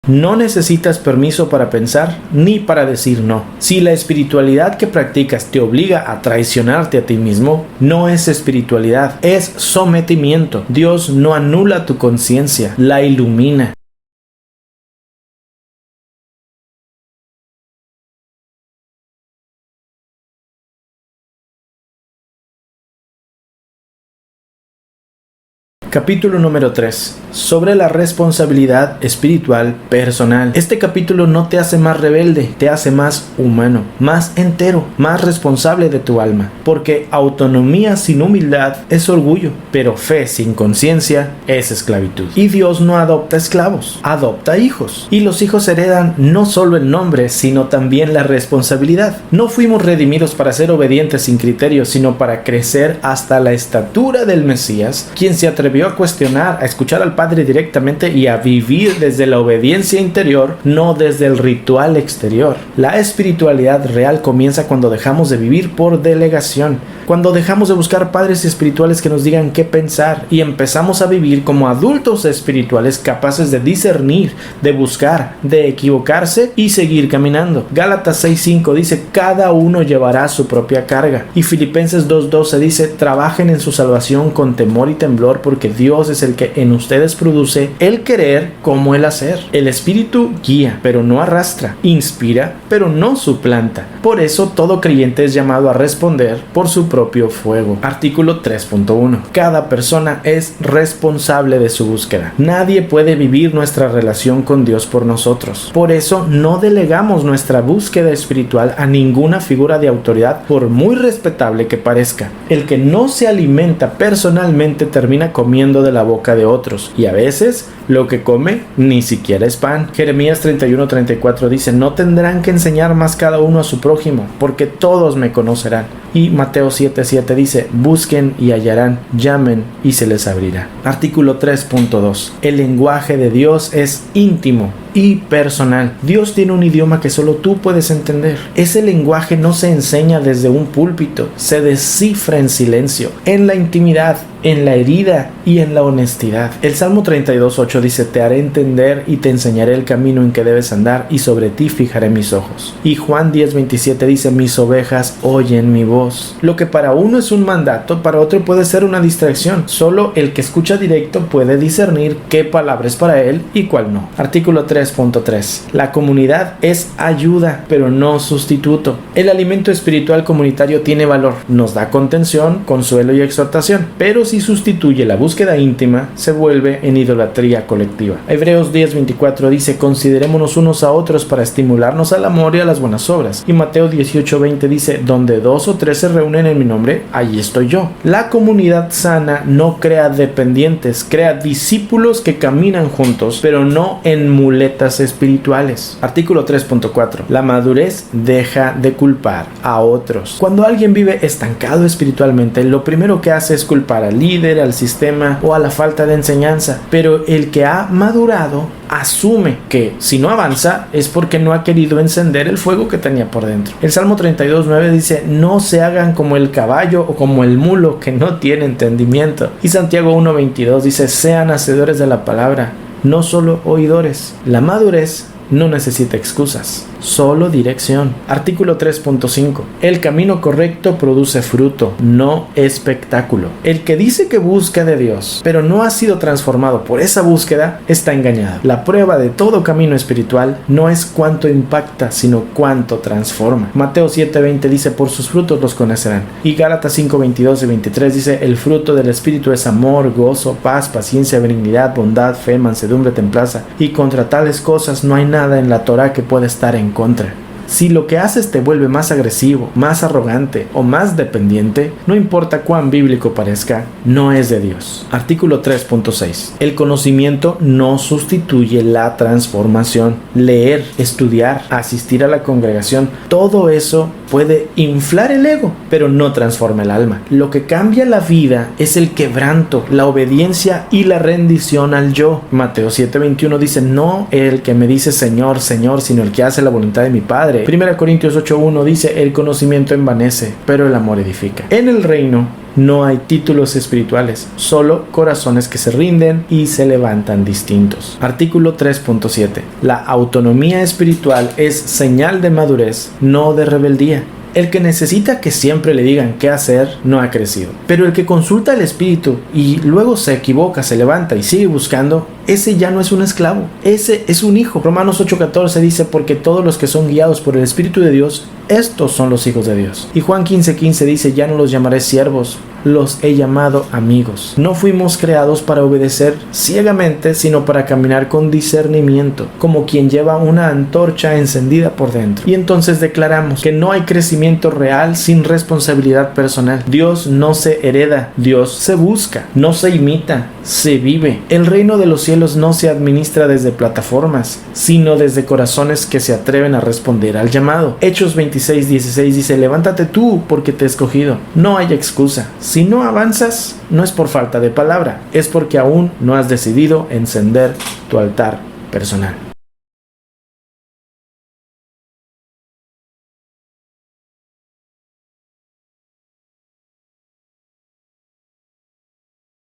No necesitas permiso para pensar ni para decir no. Si la espiritualidad que practicas te obliga a traicionarte a ti mismo, no es espiritualidad, es sometimiento. Dios no anula tu conciencia, la ilumina. Capítulo número 3. Sobre la responsabilidad espiritual personal. Este capítulo no te hace más rebelde, te hace más humano, más entero, más responsable de tu alma. Porque autonomía sin humildad es orgullo, pero fe sin conciencia es esclavitud. Y Dios no adopta esclavos, adopta hijos. Y los hijos heredan no solo el nombre, sino también la responsabilidad. No fuimos redimidos para ser obedientes sin criterios, sino para crecer hasta la estatura del Mesías, quien se atrevió a cuestionar, a escuchar al Padre directamente y a vivir desde la obediencia interior, no desde el ritual exterior. La espiritualidad real comienza cuando dejamos de vivir por delegación, cuando dejamos de buscar padres espirituales que nos digan qué pensar y empezamos a vivir como adultos espirituales capaces de discernir, de buscar, de equivocarse y seguir caminando. Gálatas 6:5 dice: cada uno llevará su propia carga. Y Filipenses 2:12 dice: trabajen en su salvación con temor y temblor, porque Dios es el que en ustedes produce el querer como el hacer. El Espíritu guía, pero no arrastra, inspira, pero no suplanta. Por eso todo creyente es llamado a responder por su propio fuego. Artículo 3.1. Cada persona es responsable de su búsqueda. Nadie puede vivir nuestra relación con Dios por nosotros. Por eso no delegamos nuestra búsqueda espiritual a ninguna figura de autoridad, por muy respetable que parezca. El que no se alimenta personalmente termina comiendo de la boca de otros, y a veces lo que come ni siquiera es pan. Jeremías 31:34 dice: no tendrán que enseñar más cada uno a su prójimo, porque todos me conocerán. Y Mateo 7:7 dice: busquen y hallarán, llamen y se les abrirá. Artículo 3.2. El lenguaje de Dios es íntimo y personal. Dios tiene un idioma que solo tú puedes entender. Ese lenguaje no se enseña desde un púlpito, se descifra en silencio, en la intimidad, en la herida y en la honestidad. El Salmo 32:8 dice: te haré entender y te enseñaré el camino en que debes andar, y sobre ti fijaré mis ojos. Y Juan 10:27 dice: mis ovejas oyen mi voz. Lo que para uno es un mandato, para otro puede ser una distracción. Solo el que escucha directo puede discernir qué palabra es para él y cuál no. Artículo 3.3. La comunidad es ayuda, pero no sustituto. El alimento espiritual comunitario tiene valor, nos da contención, consuelo y exhortación, pero si sustituye la búsqueda íntima, se vuelve en idolatría colectiva. Hebreos 10:24 dice: considerémonos unos a otros para estimularnos al amor y a las buenas obras. Y Mateo 18:20 dice: donde 2 o 3 se reúnen en mi nombre, allí estoy yo. La comunidad sana no crea dependientes, crea discípulos que caminan juntos, pero no en muletas espirituales. Artículo 3.4. La madurez deja de culpar a otros. Cuando alguien vive estancado espiritualmente, lo primero que hace es culpar al líder, al sistema o a la falta de enseñanza. Pero el que ha madurado asume que si no avanza es porque no ha querido encender el fuego que tenía por dentro. El Salmo 32:9 dice: no se hagan como el caballo o como el mulo que no tiene entendimiento. Y Santiago 1:22 dice: sean hacedores de la palabra, no solo oidores. La madurez no necesita excusas, solo dirección. Artículo 3.5. El camino correcto produce fruto, no espectáculo. El que dice que busca de Dios, pero no ha sido transformado por esa búsqueda, está engañado. La prueba de todo camino espiritual no es cuánto impacta, sino cuánto transforma. Mateo 7:20 dice: por sus frutos los conocerán. Y Gálatas 5:22 y 23 dice: el fruto del Espíritu es amor, gozo, paz, paciencia, benignidad, bondad, fe, mansedumbre, templanza. Y contra tales cosas no hay nada en la Torá que pueda estar en contra. Si lo que haces te vuelve más agresivo, más arrogante o más dependiente, no importa cuán bíblico parezca, no es de Dios. Artículo 3.6. El conocimiento no sustituye la transformación. Leer, estudiar, asistir a la congregación, todo eso puede inflar el ego, pero no transforma el alma. Lo que cambia la vida es el quebranto, la obediencia y la rendición al yo. Mateo 7:21 dice: no el que me dice Señor, Señor, sino el que hace la voluntad de mi Padre. 1 Corintios 8:1 dice: el conocimiento envanece, pero el amor edifica. En el reino, No hay títulos espirituales, solo corazones que se rinden y se levantan distintos. Artículo 3.7. La autonomía espiritual es señal de madurez, no de rebeldía. El que necesita que siempre le digan qué hacer no ha crecido. Pero el que consulta al Espíritu y luego se equivoca, se levanta y sigue buscando, ese ya no es un esclavo, ese es un hijo. Romanos 8:14 dice: porque todos los que son guiados por el Espíritu de Dios, estos son los hijos de Dios. Y Juan 15:15 dice: ya no los llamaré siervos, los he llamado amigos. No fuimos creados para obedecer ciegamente, sino para caminar con discernimiento, como quien lleva una antorcha encendida por dentro. Y entonces declaramos que no hay crecimiento real sin responsabilidad personal. Dios no se hereda, Dios se busca, no se imita, se vive. El reino de los cielos no se administra desde plataformas, sino desde corazones que se atreven a responder al llamado. Hechos 26:16 dice: levántate tú, porque te he escogido. No hay excusa. Si no avanzas, no es por falta de palabra, es porque aún no has decidido encender tu altar personal.